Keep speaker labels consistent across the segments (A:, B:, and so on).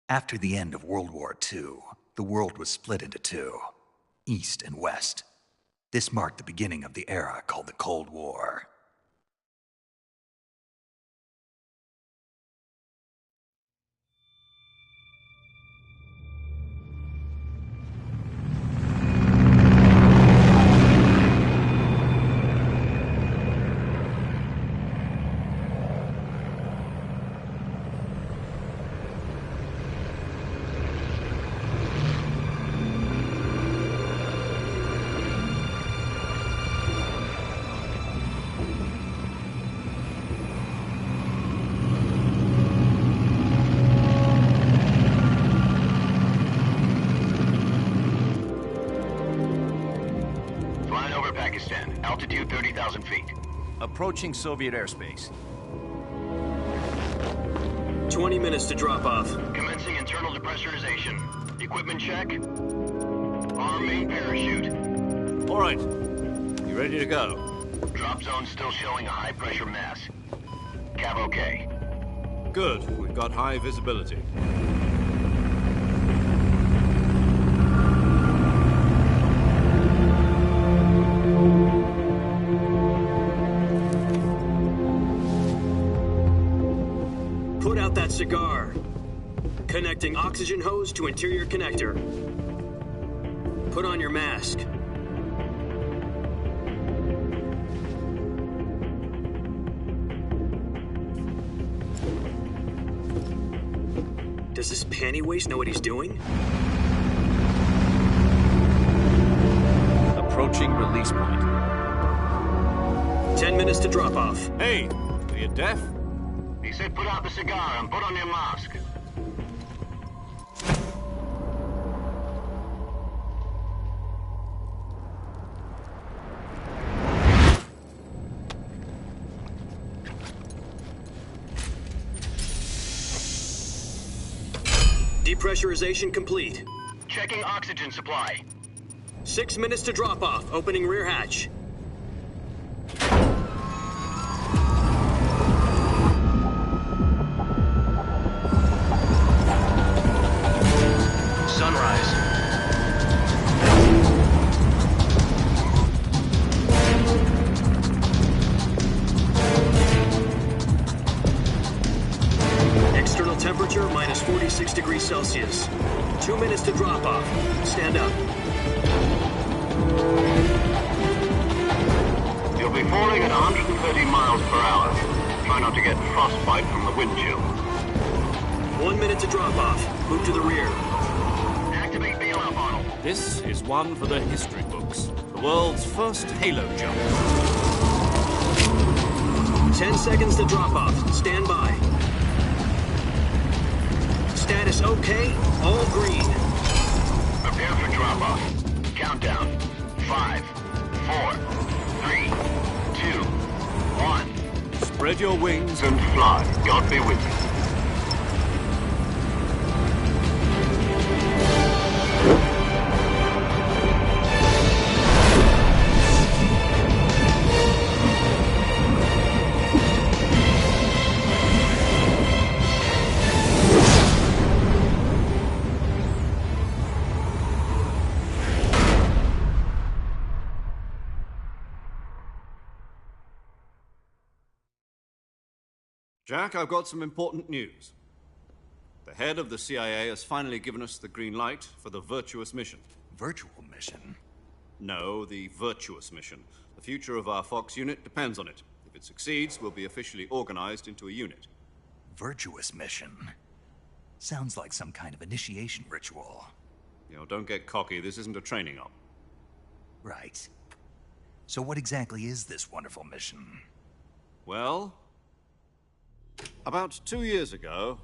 A: After the end of World War II, the world was split into two, East and West. This marked the beginning of the era called the Cold War.
B: Altitude 30,000 feet.
C: Approaching Soviet airspace.
D: 20 minutes to drop off.
B: Commencing internal depressurization. Equipment check. Arm main parachute.
C: All right. You ready to go?
B: Drop zone still showing a high pressure mass. Cav okay.
C: Good. We've got high visibility.
D: Put out that cigar. Connecting oxygen hose to interior connector. Put on your mask. Does this panty waste know what he's doing?
C: Approaching release point.
D: 10 minutes to drop off.
C: Hey, are you deaf?
B: He said put out the cigar and put on your mask.
D: Depressurization complete.
B: Checking oxygen supply.
D: 6 minutes to drop off. Opening rear hatch.
B: Sunrise.
D: External temperature minus 46 degrees Celsius. 2 minutes to drop off. Stand up.
B: You'll be falling at 130 miles per hour. Try not to get frostbite from the wind chill.
D: 1 minute to drop off. Move to the rear.
B: Activate bailout model.
C: This is one for the history books. The world's first halo jump.
D: 10 seconds to drop off. Stand by. Status okay. All green.
B: Prepare for drop-off. Countdown. 5, 4, 3, 2, 1.
C: Spread your wings
B: And fly. God be with you.
C: Jack, I've got some important news. The head of the CIA has finally given us the green light for the virtuous mission.
A: Virtual mission?
C: No, the virtuous mission. The future of our Fox unit depends on it. If it succeeds, we'll be officially organized into a unit.
A: Virtuous mission? Sounds like some kind of initiation ritual.
C: Don't get cocky. This isn't a training op.
A: Right. So what exactly is this wonderful mission?
C: Well, about 2 years ago,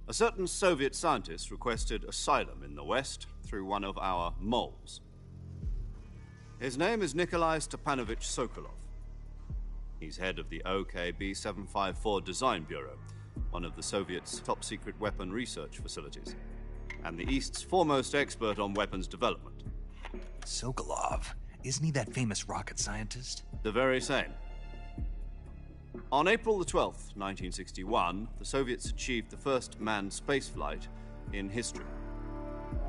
C: a certain Soviet scientist requested asylum in the West through one of our moles. His name is Nikolai Stepanovich Sokolov. He's head of the OKB 754 Design Bureau, one of the Soviets' top-secret weapon research facilities, and the East's foremost expert on weapons development.
A: Sokolov? Isn't he that famous rocket scientist?
C: The very same. On April the 12th, 1961, the Soviets achieved the first manned spaceflight in history.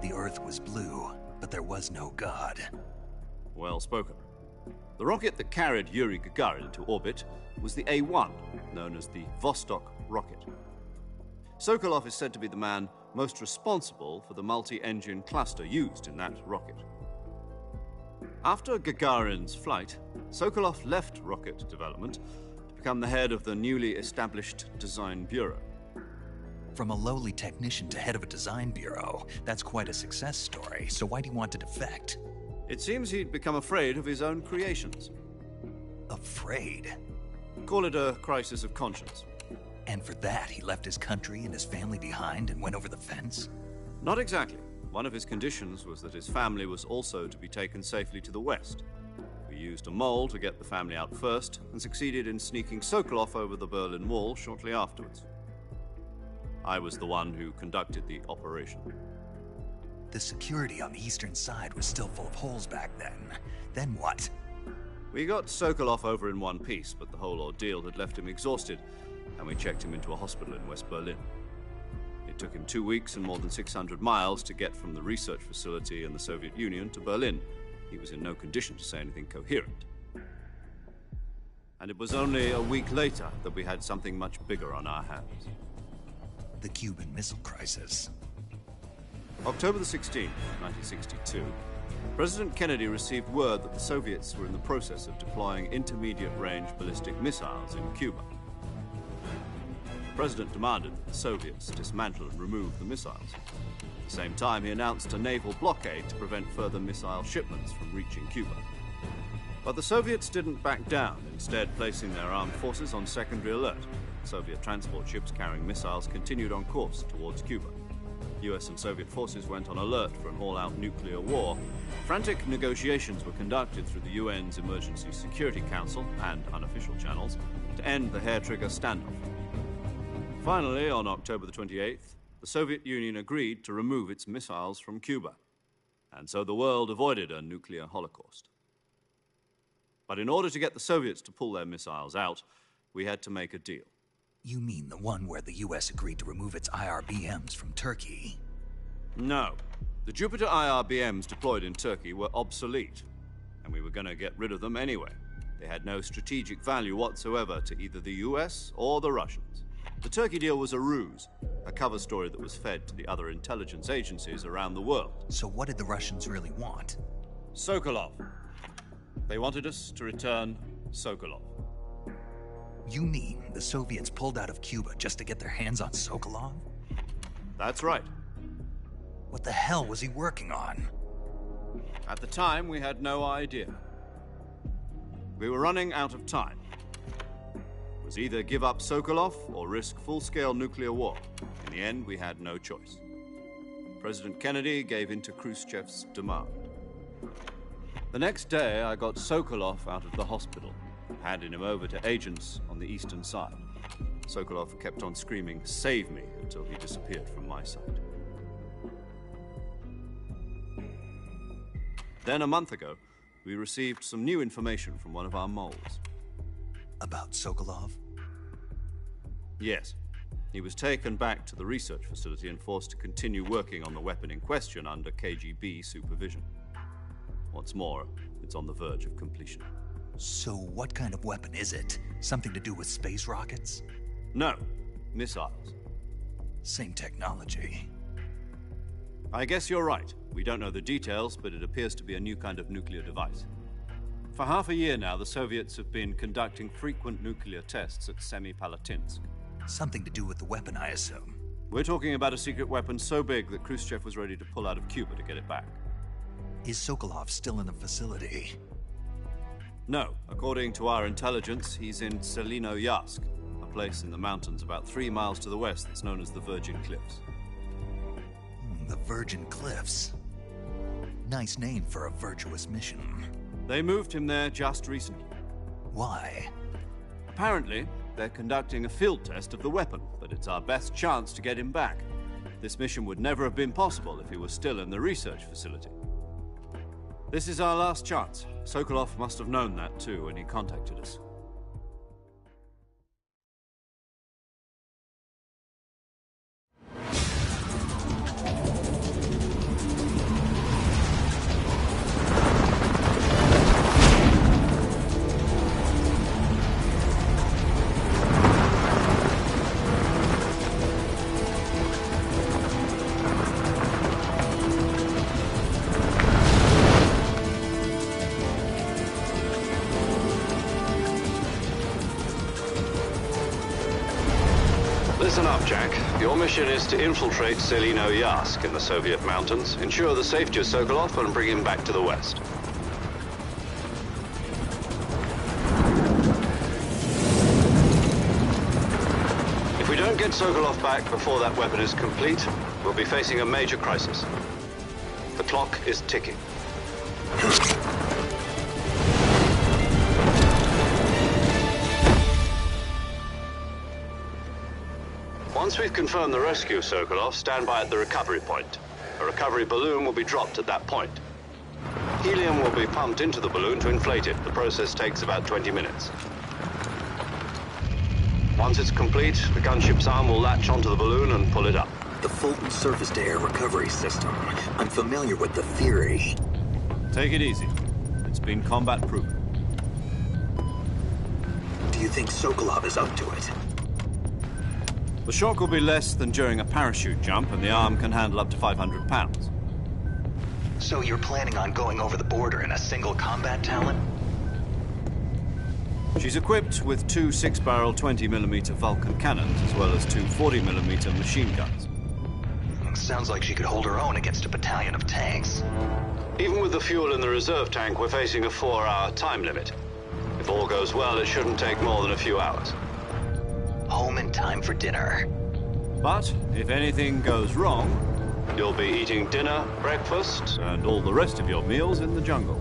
A: The Earth was blue, but there was no God.
C: Well spoken. The rocket that carried Yuri Gagarin into orbit was the A-1, known as the Vostok rocket. Sokolov is said to be the man most responsible for the multi-engine cluster used in that rocket. After Gagarin's flight, Sokolov left rocket development to become the head of the newly established Design Bureau.
A: From a lowly technician to head of a design bureau, that's quite a success story, so why'd he want to defect?
C: It seems he'd become afraid of his own creations.
A: Afraid?
C: Call it a crisis of conscience.
A: And for that, he left his country and his family behind and went over the fence?
C: Not exactly. One of his conditions was that his family was also to be taken safely to the west. We used a mole to get the family out first and succeeded in sneaking Sokolov over the Berlin Wall shortly afterwards. I was the one who conducted the operation.
A: The security on the eastern side was still full of holes back then. Then what?
C: We got Sokolov over in one piece, but the whole ordeal had left him exhausted, and we checked him into a hospital in West Berlin. It took him 2 weeks and more than 600 miles to get from the research facility in the Soviet Union to Berlin. He was in no condition to say anything coherent. And it was only a week later that we had something much bigger on our hands.
A: The Cuban Missile Crisis.
C: October the 16th, 1962, President Kennedy received word that the Soviets were in the process of deploying intermediate-range ballistic missiles in Cuba. The President demanded that the Soviets dismantle and remove the missiles. At the same time, he announced a naval blockade to prevent further missile shipments from reaching Cuba. But the Soviets didn't back down, instead placing their armed forces on secondary alert. Soviet transport ships carrying missiles continued on course towards Cuba. US and Soviet forces went on alert for an all-out nuclear war. Frantic negotiations were conducted through the UN's Emergency Security Council and unofficial channels to end the hair-trigger standoff. Finally, on October the 28th, the Soviet Union agreed to remove its missiles from Cuba, and so the world avoided a nuclear holocaust. But in order to get the Soviets to pull their missiles out, we had to make a deal.
A: You mean the one where the US agreed to remove its IRBMs from Turkey?
C: No. The Jupiter IRBMs deployed in Turkey were obsolete, and we were going to get rid of them anyway. They had no strategic value whatsoever to either the US or the Russians. The Turkey deal was a ruse, a cover story that was fed to the other intelligence agencies around the world.
A: So what did the Russians really want?
C: Sokolov. They wanted us to return Sokolov.
A: You mean the Soviets pulled out of Cuba just to get their hands on Sokolov?
C: That's right.
A: What the hell was he working on?
C: At the time, we had no idea. We were running out of time. It was either give up Sokolov or risk full-scale nuclear war. In the end, we had no choice. President Kennedy gave in to Khrushchev's demand. The next day, I got Sokolov out of the hospital, handing him over to agents on the eastern side. Sokolov kept on screaming, "Save me," until he disappeared from my sight. Then a month ago, we received some new information from one of our moles.
A: About Sokolov?
C: Yes. He was taken back to the research facility and forced to continue working on the weapon in question under KGB supervision. What's more, it's on the verge of completion.
A: So what kind of weapon is it? Something to do with space rockets?
C: No, missiles.
A: Same technology.
C: I guess you're right. We don't know the details, but it appears to be a new kind of nuclear device. For half a year now, the Soviets have been conducting frequent nuclear tests at Semipalatinsk.
A: Something to do with the weapon, I assume.
C: We're talking about a secret weapon so big that Khrushchev was ready to pull out of Cuba to get it back.
A: Is Sokolov still in the facility?
C: No. According to our intelligence, he's in Selinoyarsk, a place in the mountains about 3 miles to the west that's known as the Virgin Cliffs.
A: The Virgin Cliffs. Nice name for a virtuous mission.
C: They moved him there just recently.
A: Why?
C: Apparently, they're conducting a field test of the weapon, but it's our best chance to get him back. This mission would never have been possible if he was still in the research facility. This is our last chance. Sokolov must have known that too when he contacted us. Your mission is to infiltrate Selino Yask in the Soviet mountains, ensure the safety of Sokolov, and bring him back to the West. If we don't get Sokolov back before that weapon is complete, we'll be facing a major crisis. The clock is ticking. Once we've confirmed the rescue of Sokolov, stand by at the recovery point. A recovery balloon will be dropped at that point. Helium will be pumped into the balloon to inflate it. The process takes about 20 minutes. Once it's complete, the gunship's arm will latch onto the balloon and pull it up.
E: The Fulton surface-to-air recovery system. I'm familiar with the theory.
C: Take it easy. It's been combat-proven.
E: Do you think Sokolov is up to it?
C: The shock will be less than during a parachute jump, and the arm can handle up to 500 pounds.
A: So you're planning on going over the border in a single combat Talon?
C: She's equipped with two 6-barrel 20mm Vulcan cannons, as well as two 40mm machine guns.
A: Sounds like she could hold her own against a battalion of tanks.
C: Even with the fuel in the reserve tank, we're facing a 4-hour time limit. If all goes well, it shouldn't take more than a few hours.
A: Home in time for dinner.
C: But if anything goes wrong, you'll be eating dinner, breakfast, and all the rest of your meals in the jungle.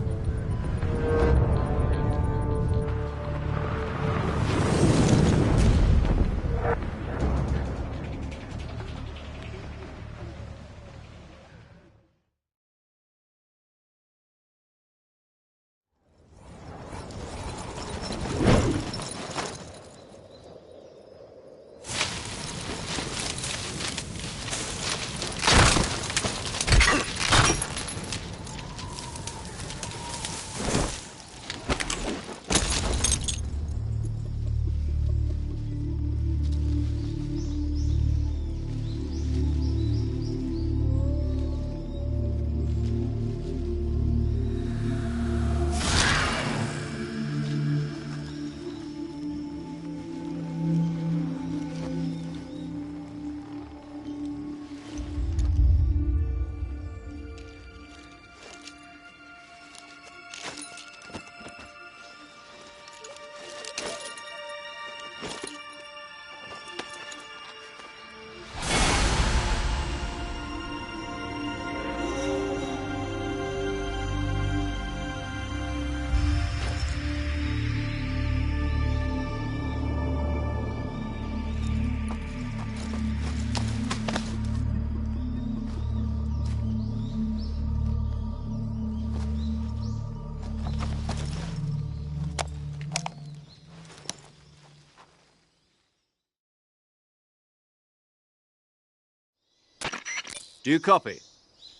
C: Do you copy?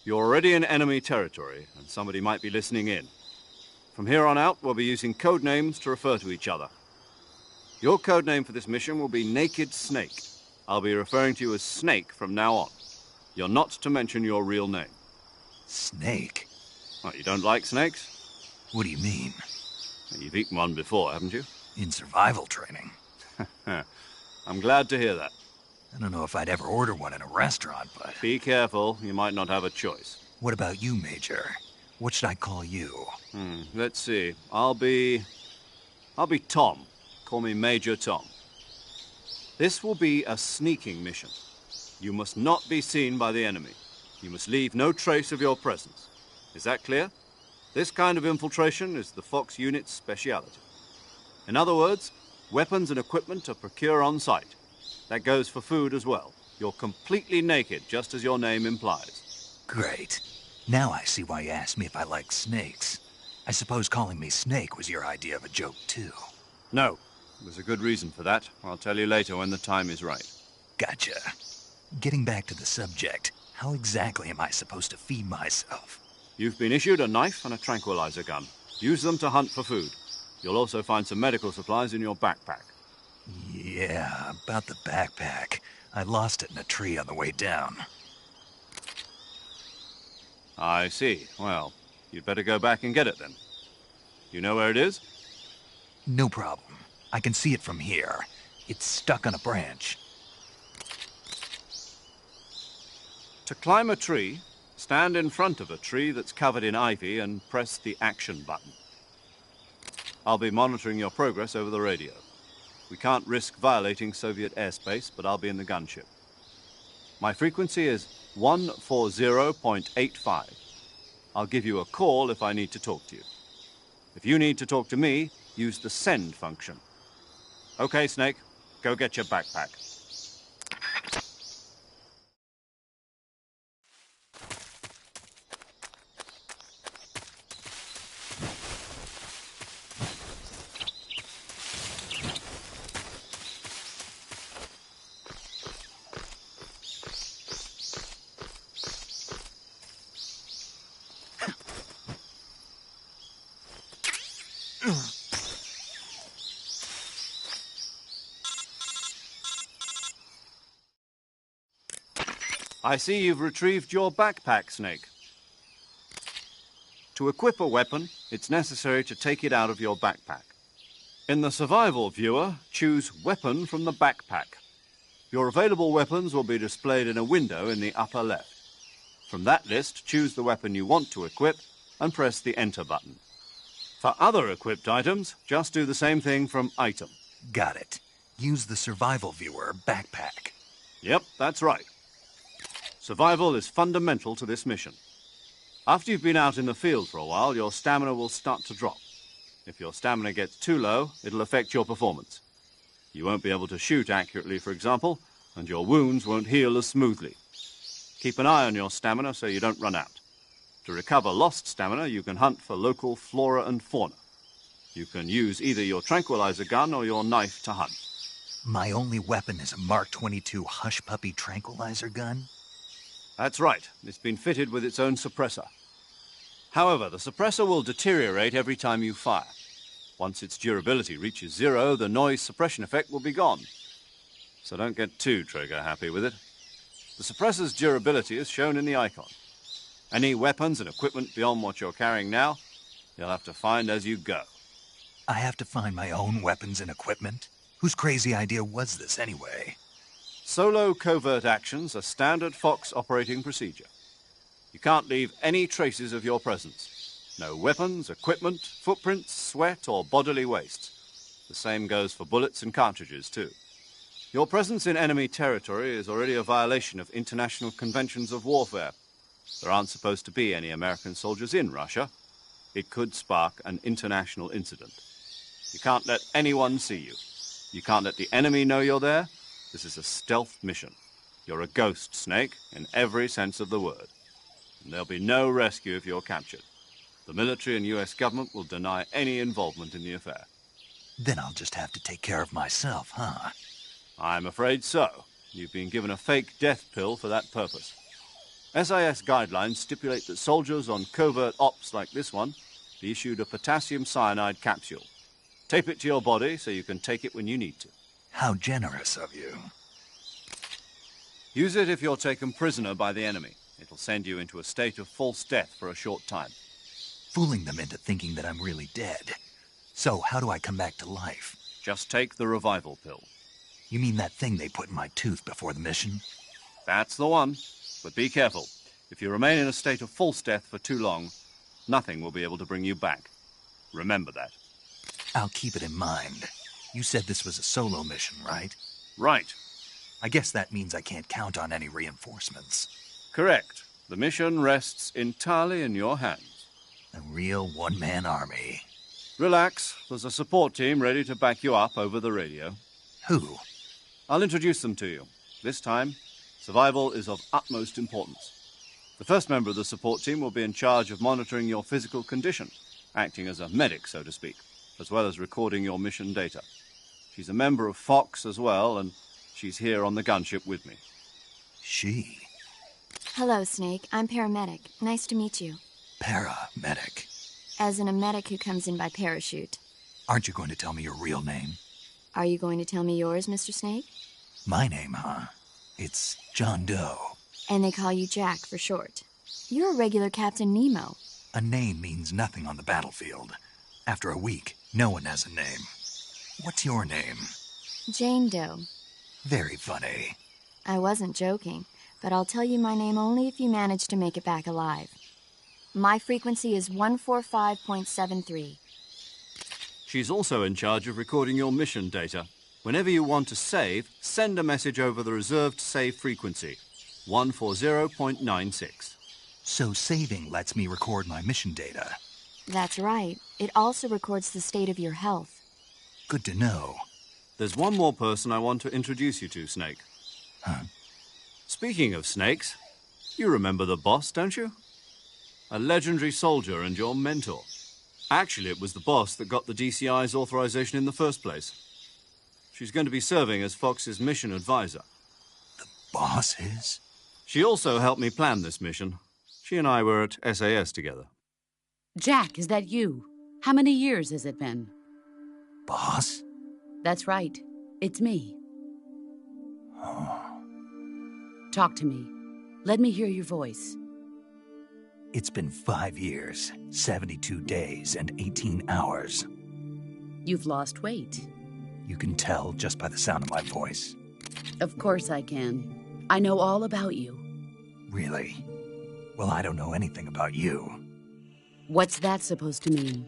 C: You're already in enemy territory, and somebody might be listening in. From here on out, we'll be using code names to refer to each other. Your code name for this mission will be Naked Snake. I'll be referring to you as Snake from now on. You're not to mention your real name.
A: Snake?
C: Well, you don't like snakes?
A: What do you mean?
C: You've eaten one before, haven't you?
A: In survival training.
C: I'm glad to hear that.
A: I don't know if I'd ever order one in a restaurant, but...
C: Be careful, you might not have a choice.
A: What about you, Major? What should I call you?
C: Let's see. I'll be Tom. Call me Major Tom. This will be a sneaking mission. You must not be seen by the enemy. You must leave no trace of your presence. Is that clear? This kind of infiltration is the Fox unit's speciality. In other words, weapons and equipment are procured on site. That goes for food as well. You're completely naked, just as your name implies.
A: Great. Now I see why you asked me if I like snakes. I suppose calling me Snake was your idea of a joke, too.
C: No. There's a good reason for that. I'll tell you later when the time is right.
A: Gotcha. Getting back to the subject, how exactly am I supposed to feed myself?
C: You've been issued a knife and a tranquilizer gun. Use them to hunt for food. You'll also find some medical supplies in your backpack.
A: Yeah, about the backpack. I lost it in a tree on the way down.
C: I see. Well, you'd better go back and get it then. You know where it is?
A: No problem. I can see it from here. It's stuck on a branch.
C: To climb a tree, stand in front of a tree that's covered in ivy and press the action button. I'll be monitoring your progress over the radio. We can't risk violating Soviet airspace, but I'll be in the gunship. My frequency is 140.85. I'll give you a call if I need to talk to you. If you need to talk to me, use the send function. Okay, Snake, go get your backpack. I see you've retrieved your backpack, Snake. To equip a weapon, it's necessary to take it out of your backpack. In the survival viewer, choose Weapon from the backpack. Your available weapons will be displayed in a window in the upper left. From that list, choose the weapon you want to equip and press the Enter button. For other equipped items, just do the same thing from Item.
A: Got it. Use the survival viewer backpack.
C: Yep, that's right. Survival is fundamental to this mission. After you've been out in the field for a while, your stamina will start to drop. If your stamina gets too low, it'll affect your performance. You won't be able to shoot accurately, for example, and your wounds won't heal as smoothly. Keep an eye on your stamina so you don't run out. To recover lost stamina, you can hunt for local flora and fauna. You can use either your tranquilizer gun or your knife to hunt.
A: My only weapon is a Mark 22 Hush Puppy tranquilizer gun?
C: That's right. It's been fitted with its own suppressor. However, the suppressor will deteriorate every time you fire. Once its durability reaches 0, the noise suppression effect will be gone. So don't get too trigger-happy with it. The suppressor's durability is shown in the icon. Any weapons and equipment beyond what you're carrying now, you'll have to find as you go.
A: I have to find my own weapons and equipment? Whose crazy idea was this anyway?
C: Solo covert actions are standard Fox operating procedure. You can't leave any traces of your presence. No weapons, equipment, footprints, sweat, or bodily waste. The same goes for bullets and cartridges, too. Your presence in enemy territory is already a violation of international conventions of warfare. There aren't supposed to be any American soldiers in Russia. It could spark an international incident. You can't let anyone see you. You can't let the enemy know you're there. This is a stealth mission. You're a ghost, Snake, in every sense of the word. And there'll be no rescue if you're captured. The military and U.S. government will deny any involvement in the affair.
A: Then I'll just have to take care of myself, huh?
C: I'm afraid so. You've been given a fake death pill for that purpose. SIS guidelines stipulate that soldiers on covert ops like this one be issued a potassium cyanide capsule. Tape it to your body so you can take it when you need to.
A: How generous of you.
C: Use it if you're taken prisoner by the enemy. It'll send you into a state of false death for a short time.
A: Fooling them into thinking that I'm really dead. So how do I come back to life?
C: Just take the revival pill.
A: You mean that thing they put in my tooth before the mission?
C: That's the one. But be careful. If you remain in a state of false death for too long, nothing will be able to bring you back. Remember that.
A: I'll keep it in mind. You said this was a solo mission, right?
C: Right.
A: I guess that means I can't count on any reinforcements.
C: Correct. The mission rests entirely in your hands.
A: A real one-man army.
C: Relax. There's a support team ready to back you up over the radio.
A: Who?
C: I'll introduce them to you. This time, survival is of utmost importance. The first member of the support team will be in charge of monitoring your physical condition, acting as a medic, so to speak, as well as recording your mission data. She's a member of Fox as well, and she's here on the gunship with me.
A: She?
F: Hello, Snake. I'm paramedic. Nice to meet you.
A: Paramedic.
F: As in a medic who comes in by parachute.
A: Aren't you going to tell me your real name?
F: Are you going to tell me yours, Mr. Snake?
A: My name, huh? It's John Doe.
F: And they call you Jack for short. You're a regular Captain Nemo.
A: A name means nothing on the battlefield. After a week, no one has a name. What's your name?
F: Jane Doe.
A: Very funny.
F: I wasn't joking. but I'll tell you my name only if you manage to make it back alive. My frequency is 145.73.
C: She's also in charge of recording your mission data. Whenever you want to save, send a message over the reserved save frequency, 140.96.
A: So saving lets me record my mission data.
F: That's right. It also records the state of your health.
A: Good to know.
C: There's one more person I want to introduce you to, Snake.
A: Huh?
C: Speaking of snakes, you remember the boss, don't you? A legendary soldier and your mentor. Actually, it was the boss that got the DCI's authorization in the first place. She's going to be serving as Fox's mission advisor.
A: The boss is?
C: She also helped me plan this mission. She and I were at SAS together.
G: Jack, is that you? How many years has it been?
A: Boss?
G: That's right. It's me.
A: Oh.
G: Talk to me. Let me hear your voice.
A: It's been 5 years, 72 days, and 18 hours.
G: You've lost weight.
A: You can tell just by the sound of my voice.
G: Of course I can. I know all about you.
A: Really? Well, I don't know anything about you.
G: What's that supposed to mean?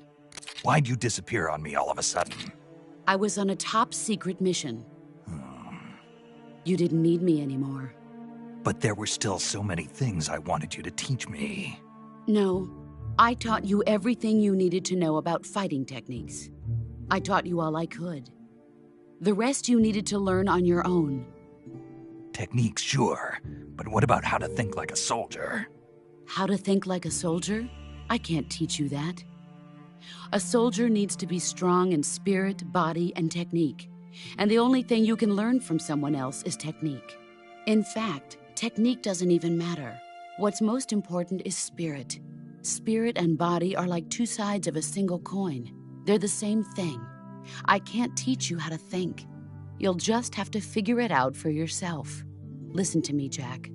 A: Why'd you disappear on me all of a sudden?
G: I was on a top-secret mission. You didn't need me anymore.
A: But there were still so many things I wanted you to teach me.
G: No, I taught you everything you needed to know about fighting techniques. I taught you all I could. The rest you needed to learn on your own.
A: Techniques, sure. But what about how to think like a soldier?
G: How to think like a soldier? I can't teach you that. A soldier needs to be strong in spirit, body, and technique. And the only thing you can learn from someone else is technique. In fact, technique doesn't even matter. What's most important is spirit. Spirit and body are like two sides of a single coin. They're the same thing. I can't teach you how to think. You'll just have to figure it out for yourself. Listen to me, Jack.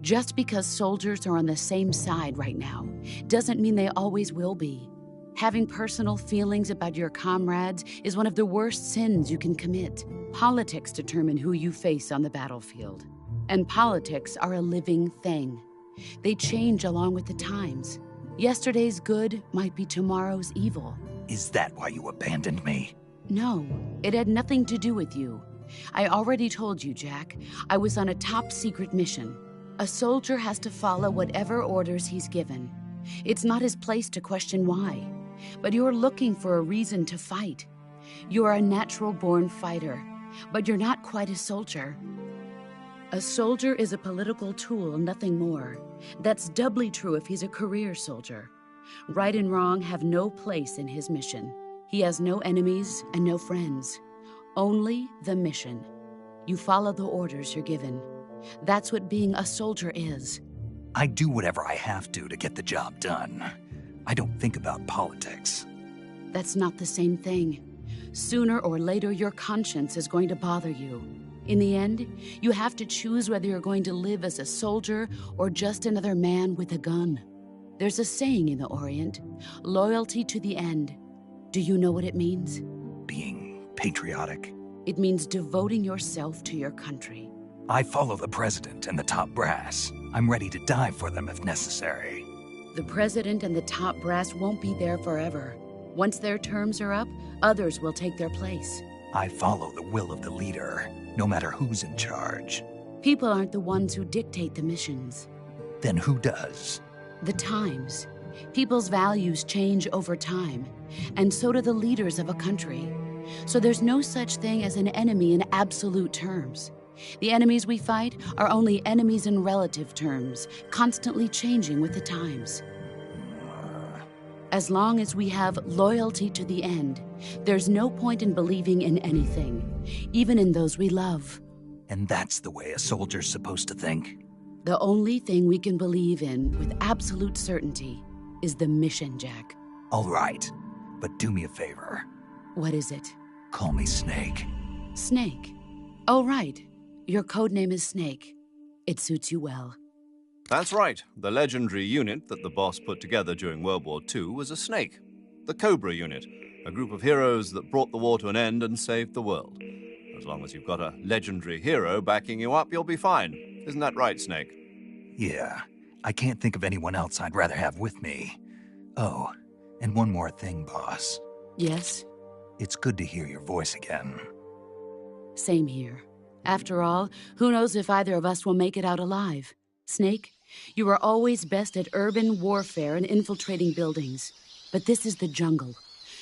G: Just because soldiers are on the same side right now doesn't mean they always will be. Having personal feelings about your comrades is one of the worst sins you can commit. Politics determine who you face on the battlefield. And politics are a living thing. They change along with the times. Yesterday's good might be tomorrow's evil.
A: Is that why you abandoned me?
G: No, it had nothing to do with you. I already told you, Jack. I was on a top-secret mission. A soldier has to follow whatever orders he's given. It's not his place to question why. But you're looking for a reason to fight. You're a natural-born fighter, but you're not quite a soldier. A soldier is a political tool, nothing more. That's doubly true if he's a career soldier. Right and wrong have no place in his mission. He has no enemies and no friends. Only the mission. You follow the orders you're given. That's what being a soldier is.
A: I do whatever I have to get the job done. I don't think about politics.
G: That's not the same thing. Sooner or later, your conscience is going to bother you. In the end, you have to choose whether you're going to live as a soldier or just another man with a gun. There's a saying in the Orient, loyalty to the end. Do you know what it means?
A: Being patriotic.
G: It means devoting yourself to your country.
A: I follow the president and the top brass. I'm ready to die for them if necessary.
G: The president and the top brass won't be there forever. Once their terms are up, others will take their place.
A: I follow the will of the leader, no matter who's in charge.
G: People aren't the ones who dictate the missions.
A: Then who does?
G: The times. People's values change over time, and so do the leaders of a country. So there's no such thing as an enemy in absolute terms. The enemies we fight are only enemies in relative terms, constantly changing with the times. As long as we have loyalty to the end, there's no point in believing in anything, even in those we love.
A: And that's the way a soldier's supposed to think?
G: The only thing we can believe in with absolute certainty is the mission, Jack.
A: All right, but do me a favor.
G: What is it?
A: Call me Snake.
G: Snake? Oh, right. Your codename is Snake. It suits you well.
C: That's right. The legendary unit that the boss put together during World War II was a snake. The Cobra unit, a group of heroes that brought the war to an end and saved the world. As long as you've got a legendary hero backing you up, you'll be fine. Isn't that right, Snake?
A: Yeah, I can't think of anyone else I'd rather have with me. Oh, and one more thing, boss.
G: Yes?
A: It's good to hear your voice again.
G: Same here. After all, who knows if either of us will make it out alive? Snake, you are always best at urban warfare and infiltrating buildings. But this is the jungle.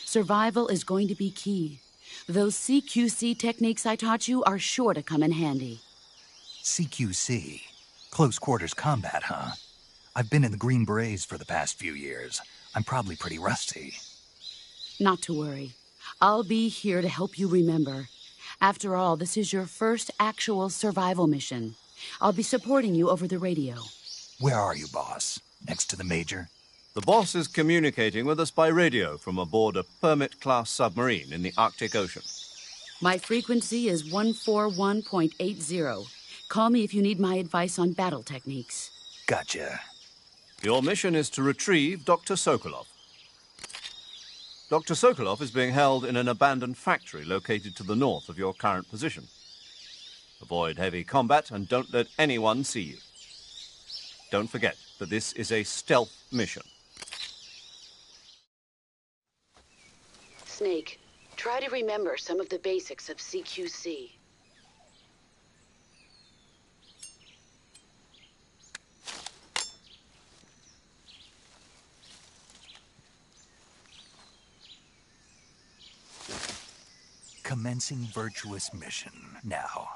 G: Survival is going to be key. Those CQC techniques I taught you are sure to come in handy.
A: CQC? Close quarters combat, huh? I've been in the Green Berets for the past few years. I'm probably pretty rusty.
G: Not to worry. I'll be here to help you remember. After all, this is your first actual survival mission. I'll be supporting you over the radio.
A: Where are you, boss? Next to the Major?
C: The boss is communicating with us by radio from aboard a Permit-class submarine in the Arctic Ocean.
G: My frequency is 141.80. Call me if you need my advice on battle techniques.
A: Gotcha.
C: Your mission is to retrieve Dr. Sokolov. Dr. Sokolov is being held in an abandoned factory located to the north of your current position. Avoid heavy combat and don't let anyone see you. Don't forget that this is a stealth mission.
G: Snake, try to remember some of the basics of CQC.
A: Commencing virtuous mission now.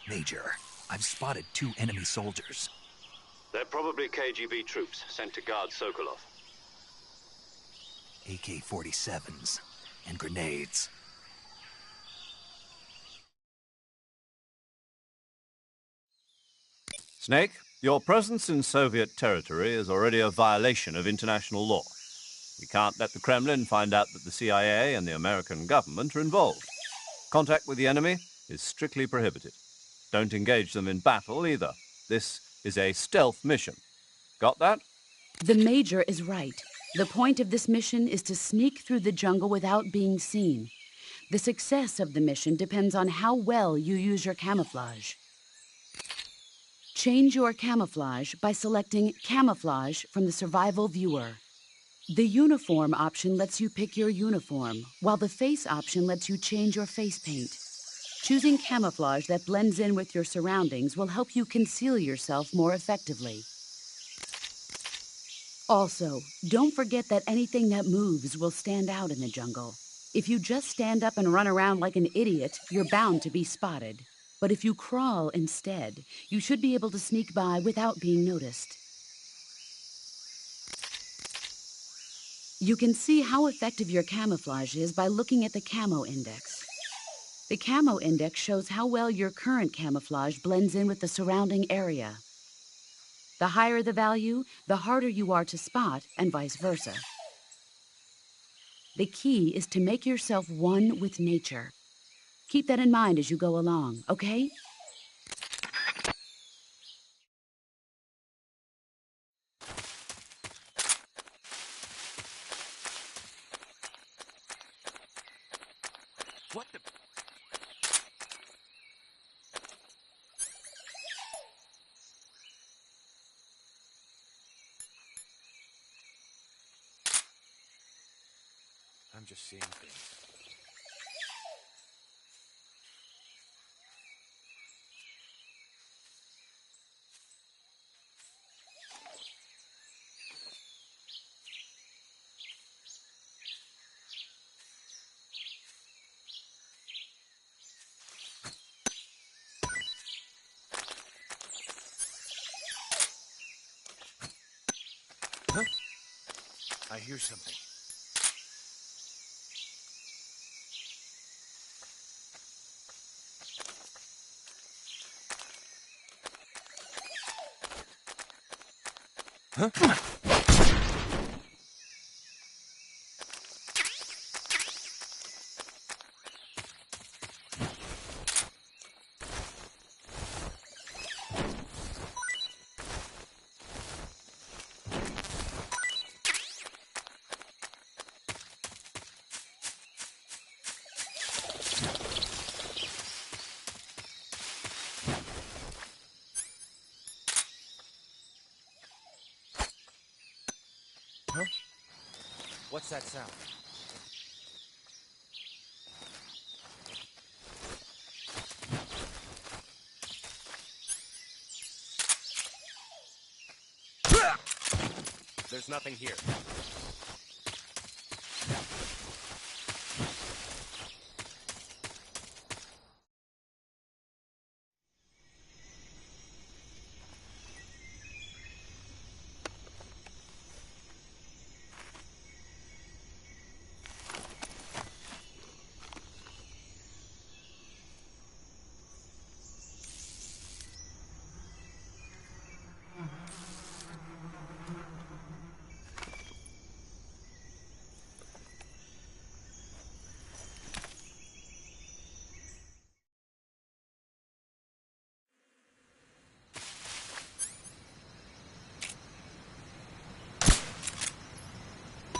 A: Major, I've spotted 2 enemy soldiers.
B: They're probably KGB troops sent to guard Sokolov.
A: AK-47s and grenades.
C: Snake, your presence in Soviet territory is already a violation of international law. We can't let the Kremlin find out that the CIA and the American government are involved. Contact with the enemy is strictly prohibited. Don't engage them in battle either. This is a stealth mission. Got that?
G: The Major is right. The point of this mission is to sneak through the jungle without being seen. The success of the mission depends on how well you use your camouflage. Change your camouflage by selecting Camouflage from the Survival Viewer. The Uniform option lets you pick your uniform, while the Face option lets you change your face paint. Choosing camouflage that blends in with your surroundings will help you conceal yourself more effectively. Also, don't forget that anything that moves will stand out in the jungle. If you just stand up and run around like an idiot, you're bound to be spotted. But if you crawl instead, you should be able to sneak by without being noticed. You can see how effective your camouflage is by looking at the camo index. The camo index shows how well your current camouflage blends in with the surrounding area. The higher the value, the harder you are to spot, and vice versa. The key is to make yourself one with nature. Keep that in mind as you go along, okay?
H: What the... I'm just seeing things. Huh? I hear something. Huh? Huh? What's that sound? There's nothing here.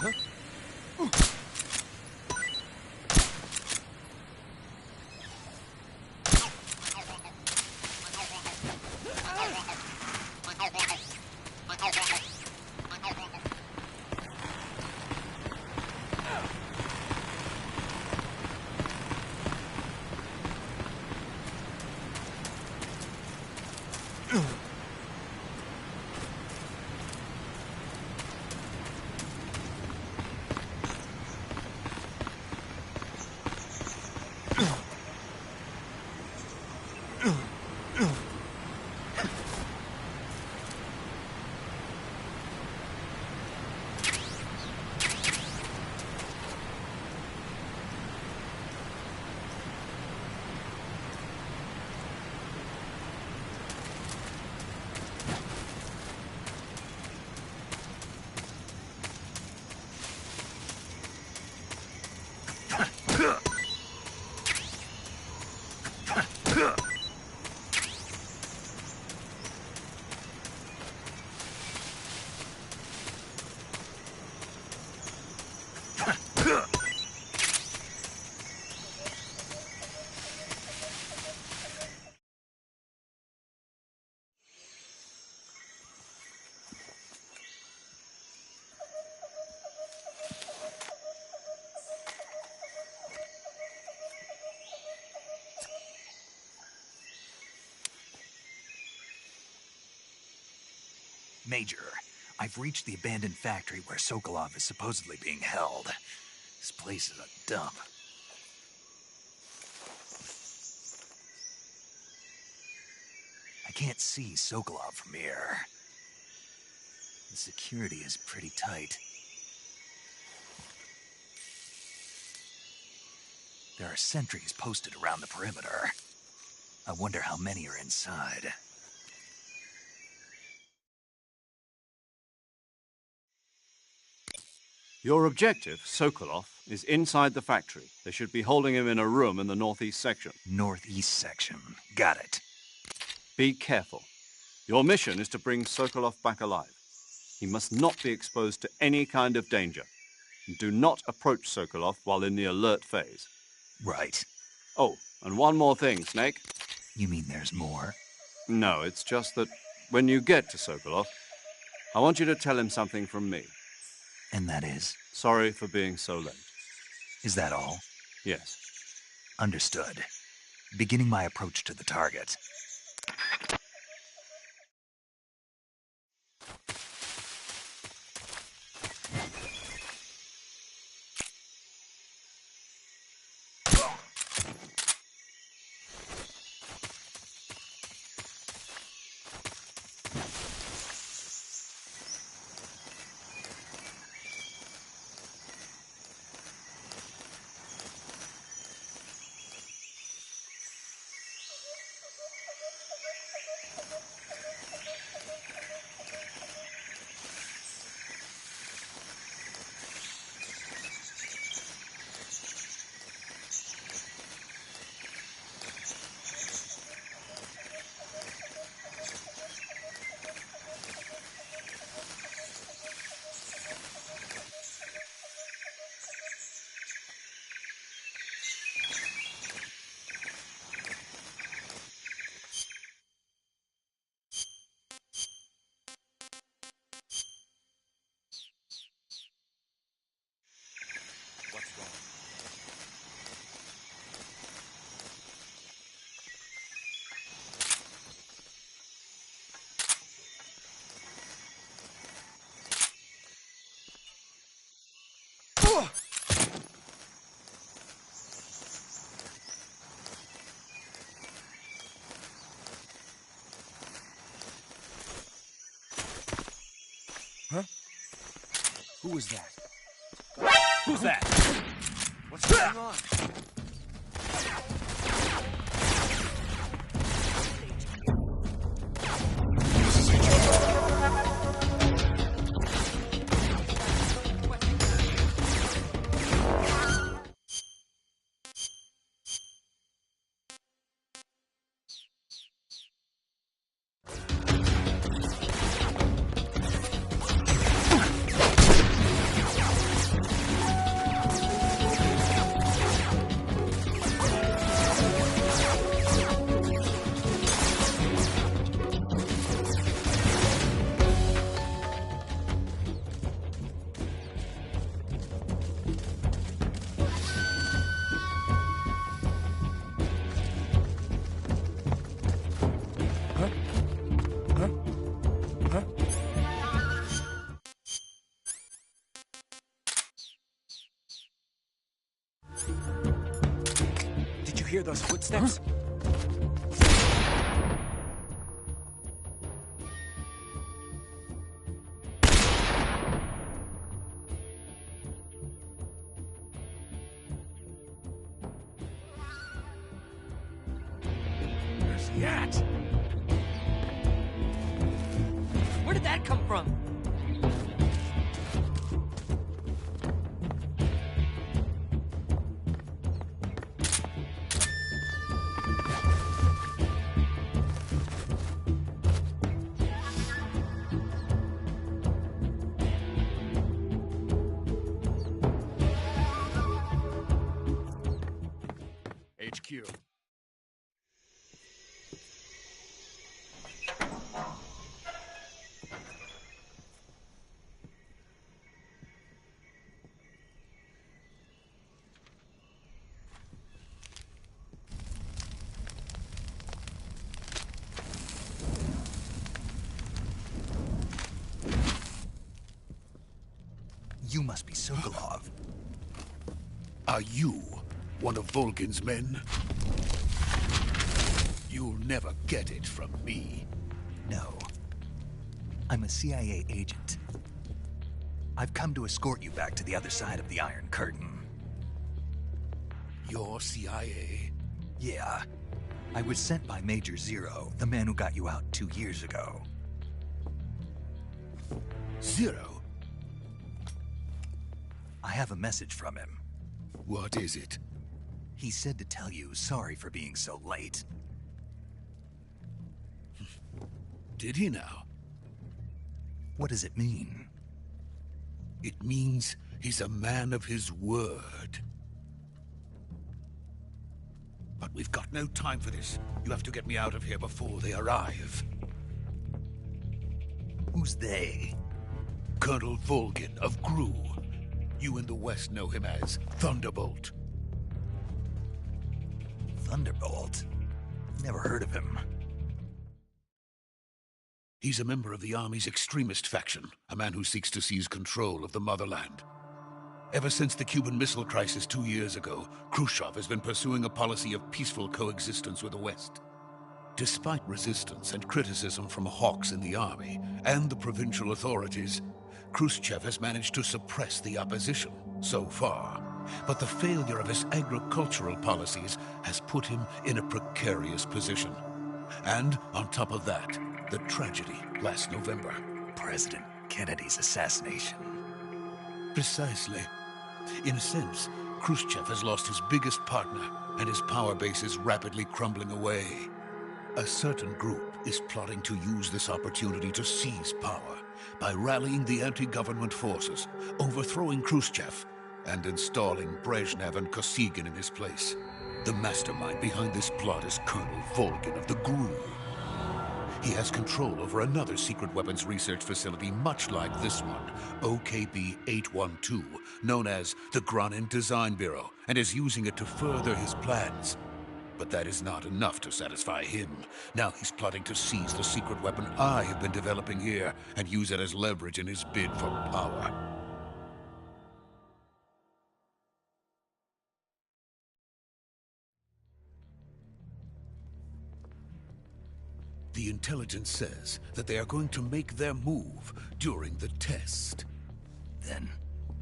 H: Huh?
A: Major, I've reached the abandoned factory where Sokolov is supposedly being held. This place is a dump. I can't see Sokolov from here. The security is pretty tight. There are sentries posted around the perimeter. I wonder how many are inside.
C: Your objective, Sokolov, is inside the factory. They should be holding him in a room in the northeast section.
A: Northeast section. Got it.
C: Be careful. Your mission is to bring Sokolov back alive. He must not be exposed to any kind of danger. Do not approach Sokolov while in the alert phase.
A: Right.
C: Oh, and one more thing, Snake.
A: You mean there's more?
C: No, it's just that when you get to Sokolov, I want you to tell him something from me.
A: And that is?
C: Sorry for being so late.
A: Is that all?
C: Yes.
A: Understood. Beginning my approach to the target.
H: Who was that? Who's that? What's going on? Did you hear those footsteps? Where's he at?
I: Where did that come from?
H: HQ.
A: You must be Sokolov.
J: Are you one of Volgin's men? You'll never get it from me.
A: No. I'm a CIA agent. I've come to escort you back to the other side of the Iron Curtain.
J: Your CIA?
A: Yeah. I was sent by Major Zero, the man who got you out 2 years ago.
J: Zero?
A: I have a message from him.
J: What is it?
A: He said to tell you sorry for being so late.
J: Did he now?
A: What does it mean?
J: It means he's a man of his word. But we've got no time for this. You have to get me out of here before they arrive.
A: Who's they?
J: Colonel Volgin of Gru. You in the West know him as Thunderbolt.
A: Thunderbolt? Never heard of him.
J: He's a member of the Army's extremist faction, a man who seeks to seize control of the motherland. Ever since the Cuban Missile Crisis 2 years ago, Khrushchev has been pursuing a policy of peaceful coexistence with the West. Despite resistance and criticism from hawks in the army and the provincial authorities, Khrushchev has managed to suppress the opposition so far. But the failure of his agricultural policies has put him in a precarious position. And on top of that, the tragedy last November.
A: President Kennedy's assassination.
J: Precisely. In a sense, Khrushchev has lost his biggest partner, and his power base is rapidly crumbling away. A certain group is plotting to use this opportunity to seize power by rallying the anti-government forces, overthrowing Khrushchev, and installing Brezhnev and Kosygin in his place. The mastermind behind this plot is Colonel Volgin of the GRU. He has control over another secret weapons research facility much like this one, OKB-812, known as the Granin Design Bureau, and is using it to further his plans. But that is not enough to satisfy him. Now he's plotting to seize the secret weapon I have been developing here and use it as leverage in his bid for power. The intelligence says that they are going to make their move during the test.
A: Then,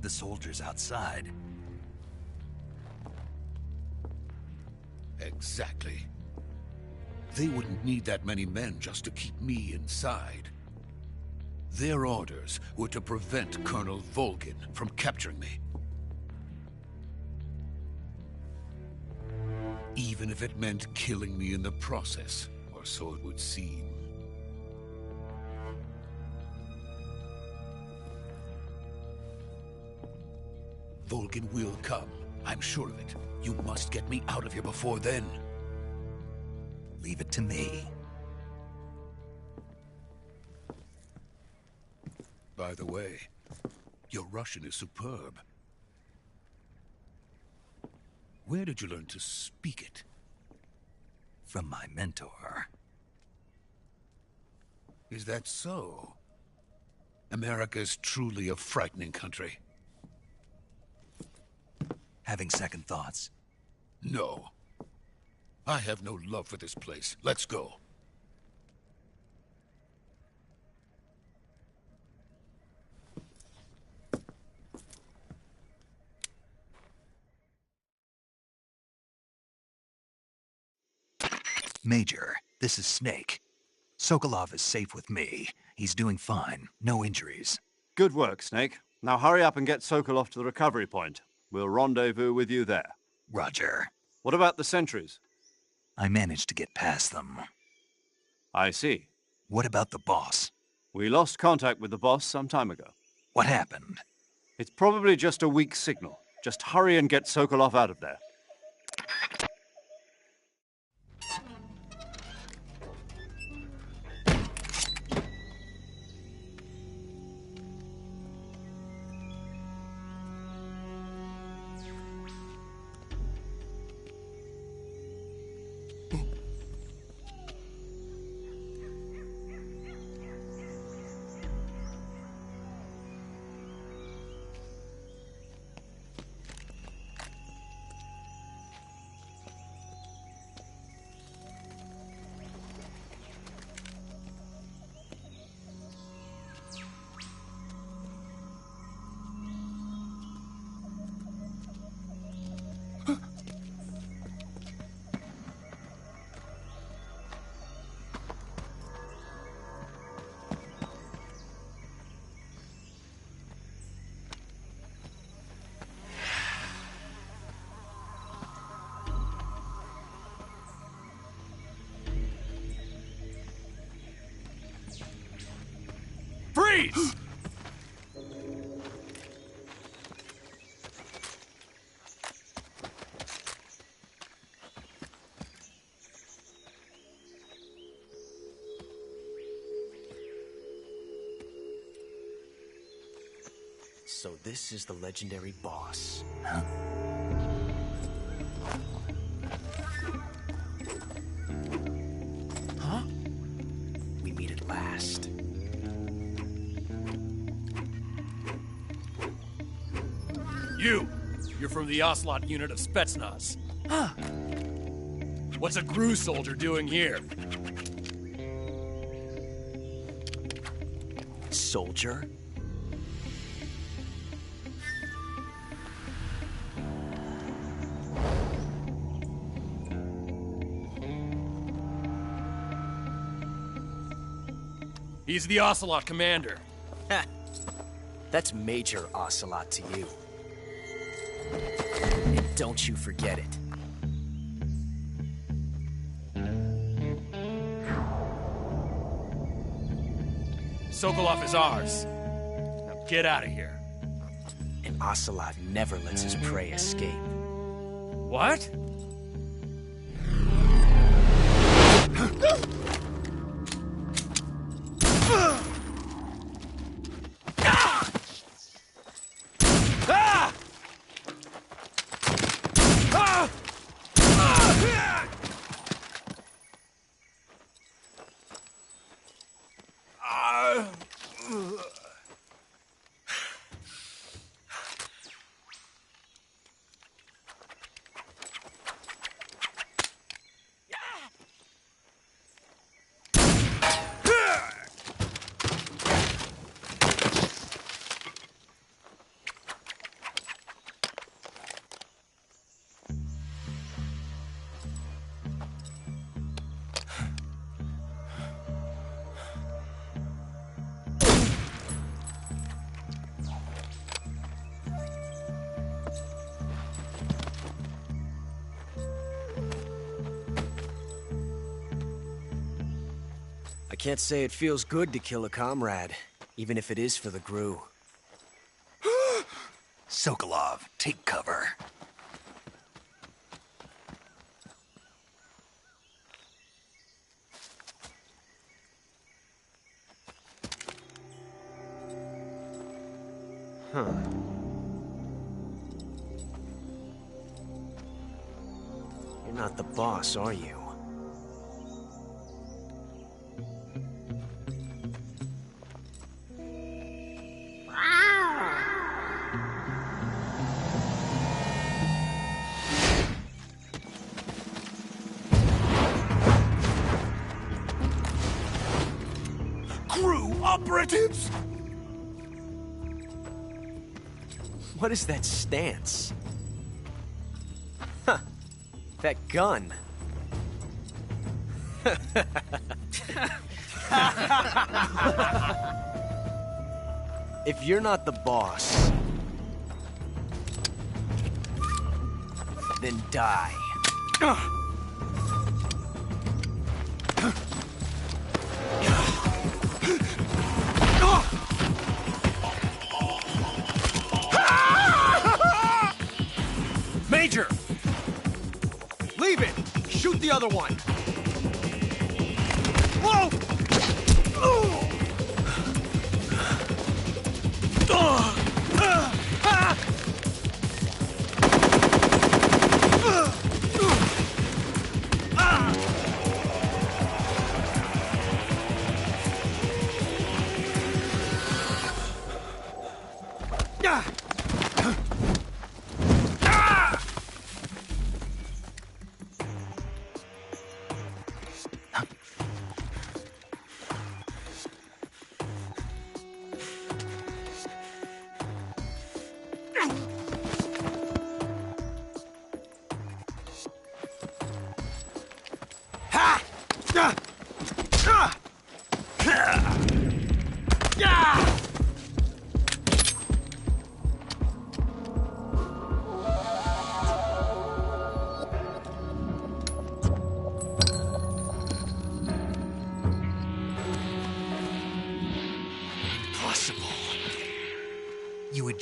A: the soldiers outside.
J: Exactly. They wouldn't need that many men just to keep me inside. Their orders were to prevent Colonel Volgin from capturing me. Even if it meant killing me in the process. Or so it would seem. Volgin will come. I'm sure of it. You must get me out of here before then.
A: Leave it to me.
J: By the way, your Russian is superb. Where did you learn to speak it?
A: From my mentor.
J: Is that so? America is truly a frightening country.
A: Having second thoughts?
J: No. I have no love for this place. Let's go.
A: Major, this is Snake. Sokolov is safe with me. He's doing fine. No injuries.
C: Good work, Snake. Now hurry up and get Sokolov to the recovery point. We'll rendezvous with you there.
A: Roger.
C: What about the sentries?
A: I managed to get past them.
C: I see.
A: What about the boss?
C: We lost contact with the boss some time ago.
A: What happened?
C: It's probably just a weak signal. Just hurry and get Sokolov out of there.
H: Freeze!
K: So this is the legendary boss.
A: Huh?
K: Huh? We meet at last.
H: You're from the Ocelot unit of Spetsnaz. Huh. What's a GRU soldier doing here?
K: Soldier?
H: He's the Ocelot commander.
K: Ha! That's Major Ocelot to you. And don't you forget it.
H: Sokolov is ours. Now get out of here.
K: And Ocelot never lets his prey escape.
H: What?
K: I can't say it feels good to kill a comrade, even if it is for the GRU.
A: Sokolov, take cover.
K: Huh. You're not the boss, are you?
A: GRU operatives!
K: What is that stance? Huh. That gun. If you're not the boss, then die.
L: Major! Leave it! Shoot the other one! Whoa!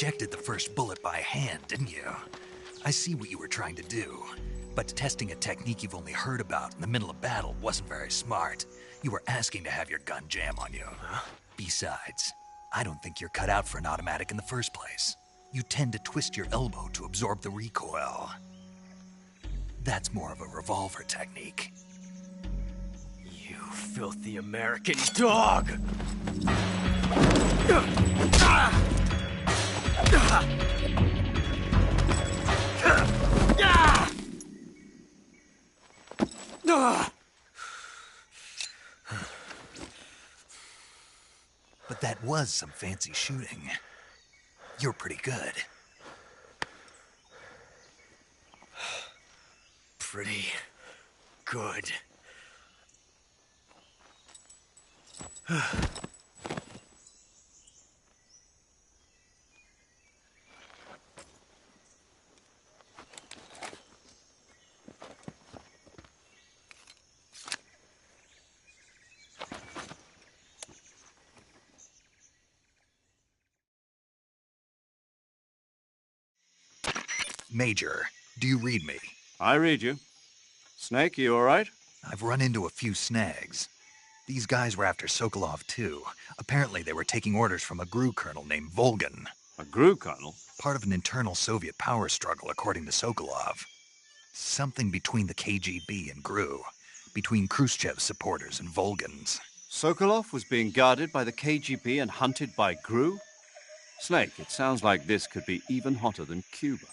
A: ejected the first bullet by hand, didn't you? I see what you were trying to do. But testing a technique you've only heard about in the middle of battle wasn't very smart. You were asking to have your gun jam on you. Huh? Besides, I don't think you're cut out for an automatic in the first place. You tend to twist your elbow to absorb the recoil. That's more of a revolver technique.
K: You filthy American dog!
A: But that was some fancy shooting. You're pretty good.
K: Pretty good.
A: Major, do you read me?
C: I read you. Snake, you all right?
A: I've run into a few snags. These guys were after Sokolov, too. Apparently they were taking orders from a GRU colonel named Volgan.
C: A GRU colonel?
A: Part of an internal Soviet power struggle, according to Sokolov. Something between the KGB and GRU. Between Khrushchev's supporters and Volgan's.
C: Sokolov was being guarded by the KGB and hunted by GRU? Snake, it sounds like this could be even hotter than Cuba.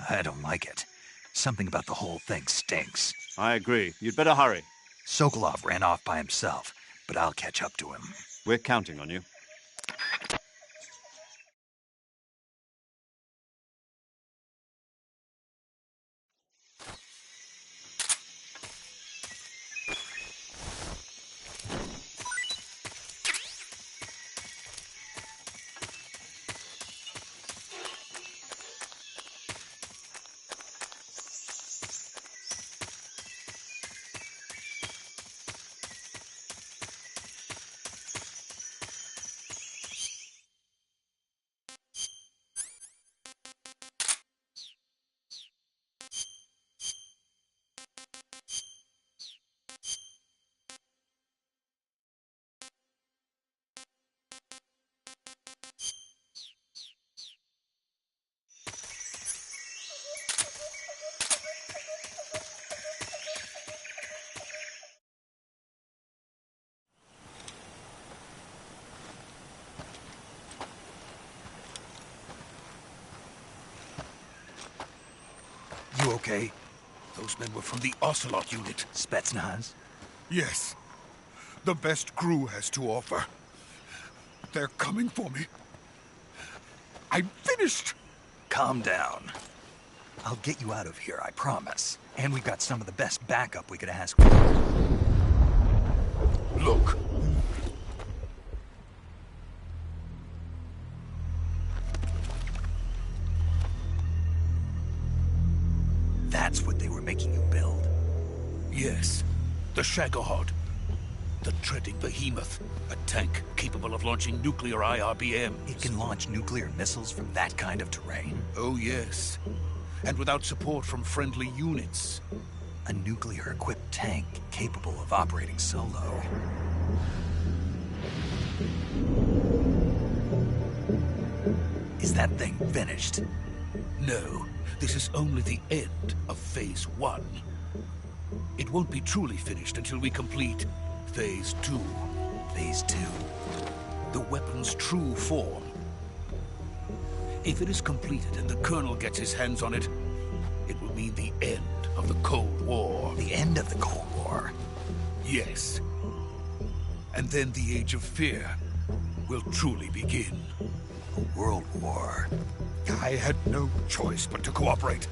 A: I don't like it. Something about the whole thing stinks.
C: I agree. You'd better hurry.
A: Sokolov ran off by himself, but I'll catch up to him.
C: We're counting on you.
A: You okay?
J: Those men were from the Ocelot unit.
A: Spetsnaz?
J: Yes. The best GRU has to offer. They're coming for me. I'm finished!
A: Calm down. I'll get you out of here, I promise. And we've got some of the best backup we could ask for.
J: Look.
A: That's what they were making you build?
J: Yes. The Shagohod. The treading behemoth. A tank capable of launching nuclear IRBMs.
A: It can launch nuclear missiles from that kind of terrain?
J: Oh, yes. And without support from friendly units.
A: A nuclear-equipped tank capable of operating solo. Is that thing finished?
J: No. This is only the end of Phase 1. It won't be truly finished until we complete Phase 2.
A: Phase 2?
J: The weapon's true form. If it is completed and the Colonel gets his hands on it, it will mean the end of the Cold War.
A: The end of the Cold War?
J: Yes. And then the Age of Fear will truly begin.
A: A world war?
J: I had no choice but to cooperate.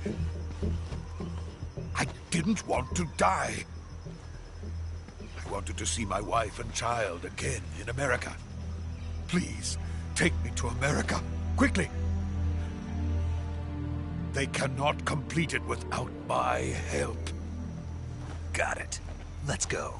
J: I didn't want to die. I wanted to see my wife and child again in America. Please, take me to America, quickly. They cannot complete it without my help.
A: Got it. Let's go.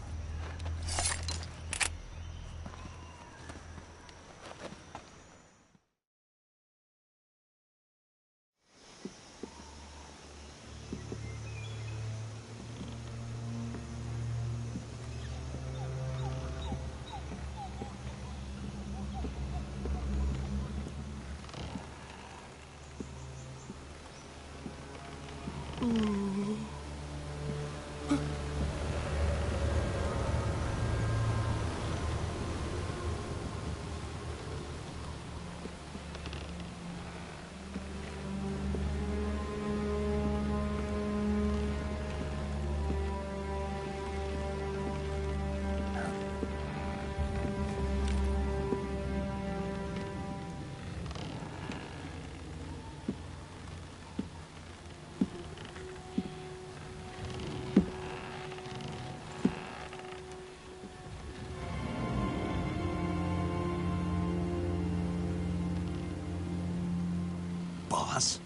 A: Boss?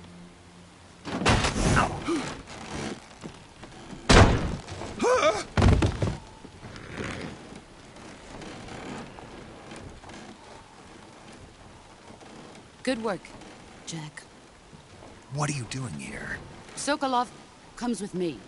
G: Good work, Jack.
A: What are you doing here?
G: Sokolov comes with me.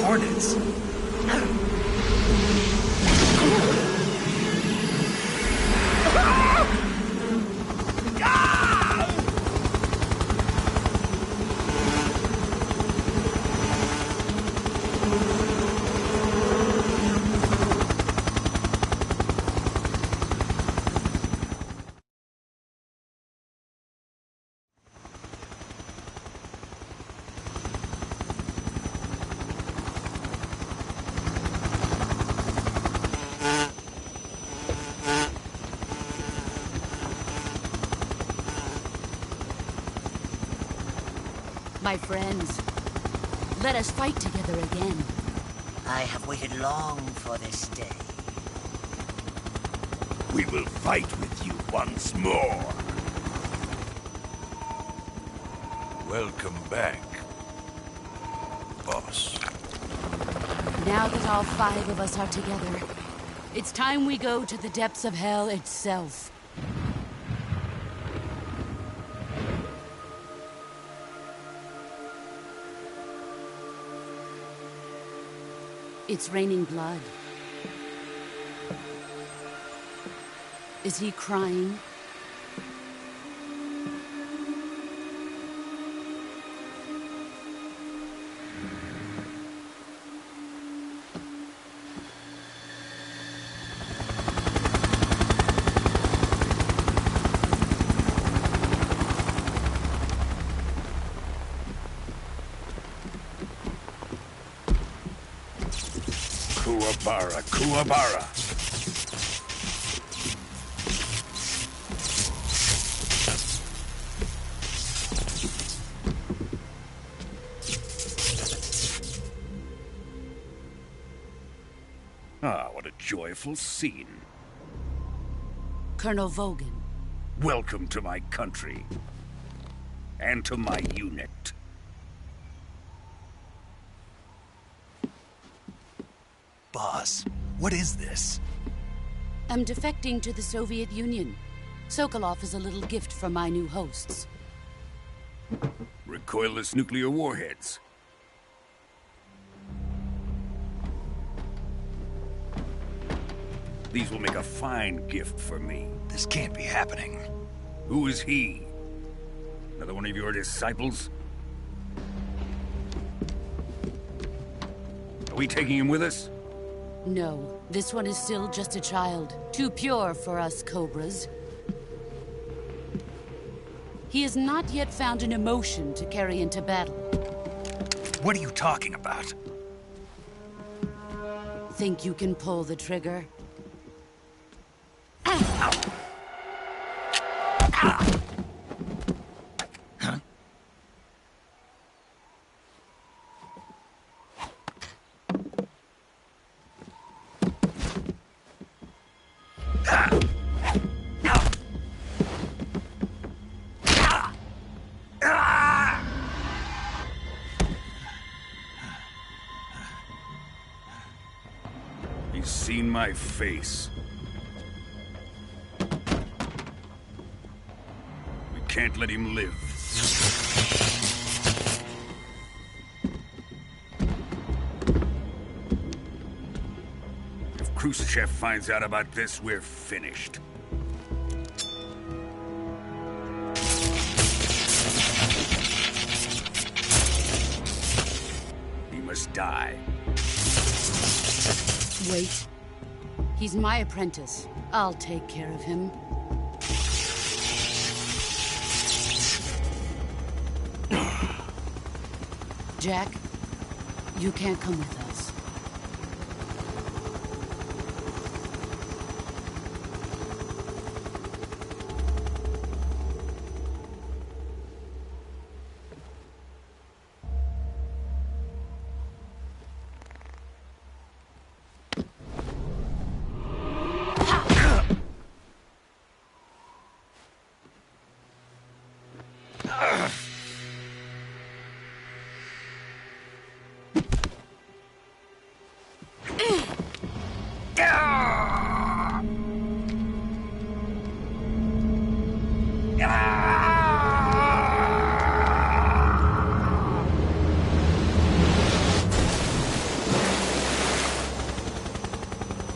A: Hornets?
G: My friends, let us fight together again.
I: I have waited long for this day.
M: We will fight with you once more. Welcome back, boss.
G: Now that all 5 of us are together, it's time we go to the depths of hell itself. It's raining blood. Is he crying?
M: Kuwabara, Kuwabara. Ah, what a joyful scene.
G: Colonel Vogan.
M: Welcome to my country. And to my unit.
A: Boss, what is this?
G: I'm defecting to the Soviet Union. Sokolov is a little gift from my new hosts.
M: Recoilless nuclear warheads. These will make a fine gift for me.
A: This can't be happening.
M: Who is he? Another one of your disciples? Are we taking him with us?
G: No, this one is still just a child. Too pure for us Cobras. He has not yet found an emotion to carry into battle.
A: What are you talking about?
G: Think you can pull the trigger?
M: He's seen my face. We can't let him live. If Khrushchev finds out about this, we're finished. He must die.
G: Wait. He's my apprentice. I'll take care of him. Jack, you can't come with us.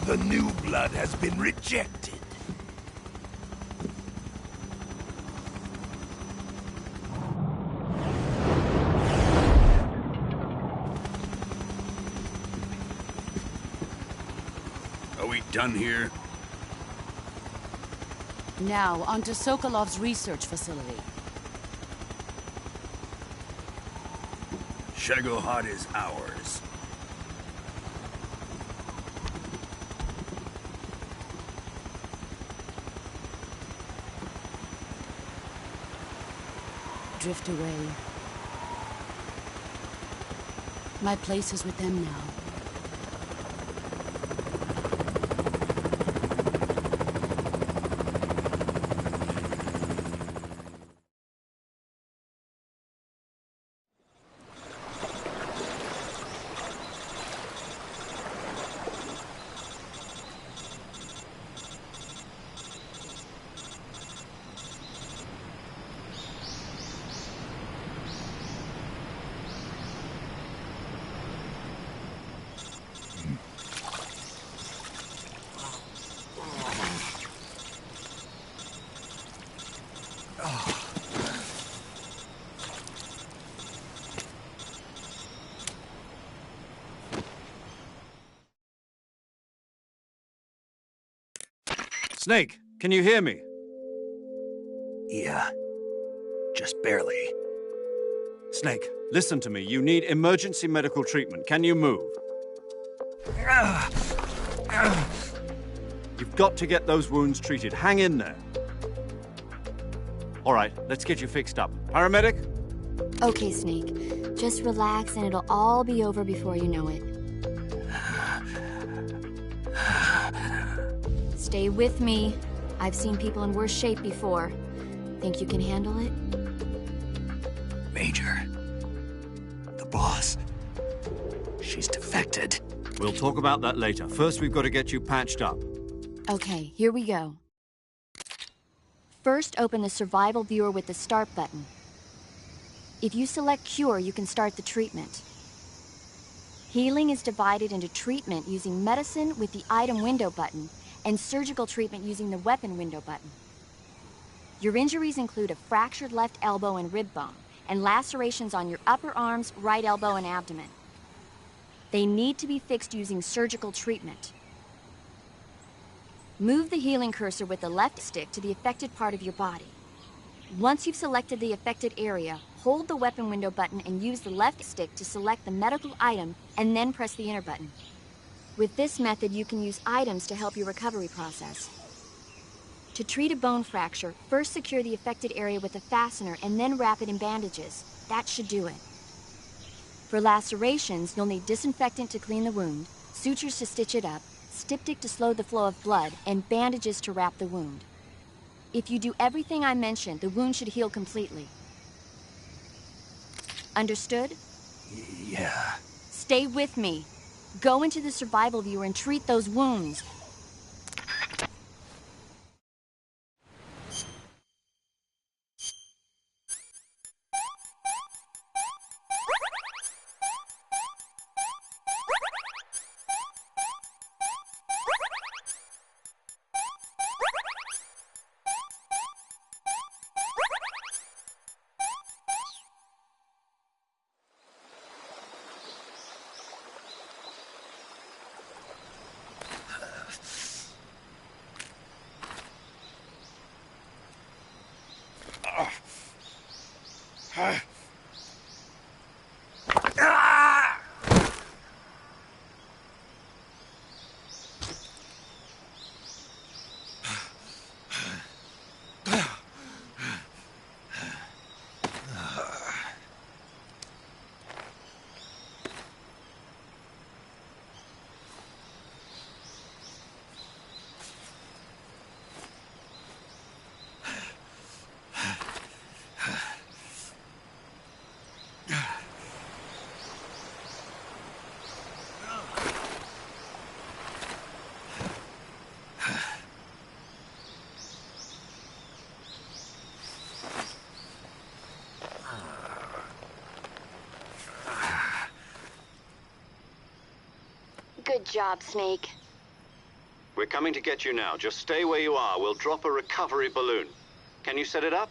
N: The new blood has been rejected.
M: Are we done here?
G: Now, on to Sokolov's research facility.
M: Shagohod is ours.
G: Drift away. My place is with them now.
C: Snake, can you hear me?
A: Yeah. Just barely.
C: Snake, listen to me. You need emergency medical treatment. Can you move? You've got to get those wounds treated. Hang in there. All right, let's get you fixed up. Paramedic?
F: Okay, Snake. Just relax and it'll all be over before you know it. Stay with me. I've seen people in worse shape before. Think you can handle it?
A: Major. The boss. She's defected.
C: We'll talk about that later. First, we've got to get you patched up.
F: Okay, here we go. First, open the survival viewer with the start button. If you select cure, you can start the treatment. Healing is divided into treatment using medicine with the item window button and surgical treatment using the weapon window button. Your injuries include a fractured left elbow and rib bone, and lacerations on your upper arms, right elbow, and abdomen. They need to be fixed using surgical treatment. Move the healing cursor with the left stick to the affected part of your body. Once you've selected the affected area, hold the weapon window button and use the left stick to select the medical item, and then press the enter button. With this method, you can use items to help your recovery process. To treat a bone fracture, first secure the affected area with a fastener and then wrap it in bandages. That should do it. For lacerations, you'll need disinfectant to clean the wound, sutures to stitch it up, styptic to slow the flow of blood, and bandages to wrap the wound. If you do everything I mentioned, the wound should heal completely. Understood?
A: Yeah.
F: Stay with me. Go into the survival viewer and treat those wounds. Good job, Snake.
B: We're coming to get you now. Just stay where you are. We'll drop a recovery balloon. Can you set it up?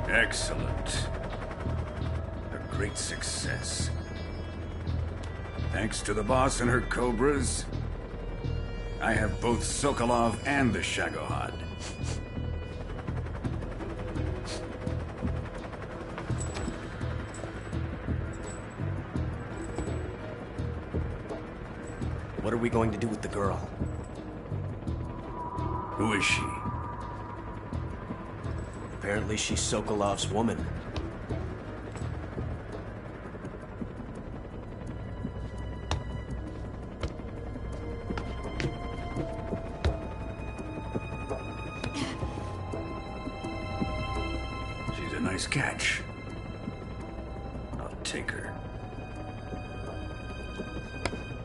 M: Excellent. A great success. Thanks to the boss and her cobras, I have both Sokolov and the Shagohod.
K: What are we going to do with the girl?
M: Who is she?
K: Apparently she's Sokolov's woman.
M: She's a nice catch. I'll take her.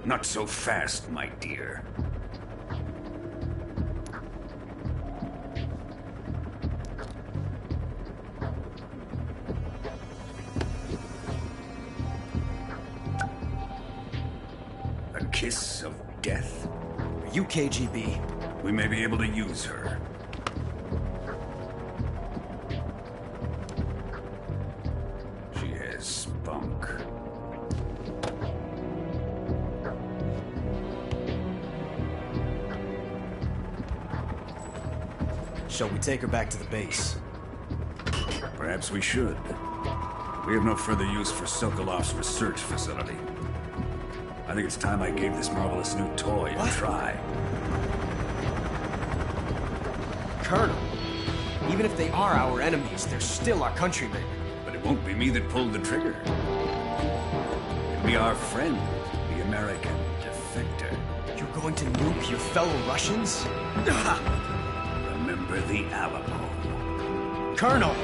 M: Not so fast, my dear. A kiss of death?
K: Are you KGB?
M: We may be able to use her. She has spunk.
K: Shall we take her back to the base?
M: Perhaps we should. We have no further use for Sokolov's research facility. I think it's time I gave this marvelous new toy a try.
K: Colonel, even if they are our enemies, they're still our countrymen.
M: But it won't be me that pulled the trigger. It'll be our friend, the American defector.
K: You're going to nuke your fellow Russians?
M: Remember the Alamo.
K: Colonel!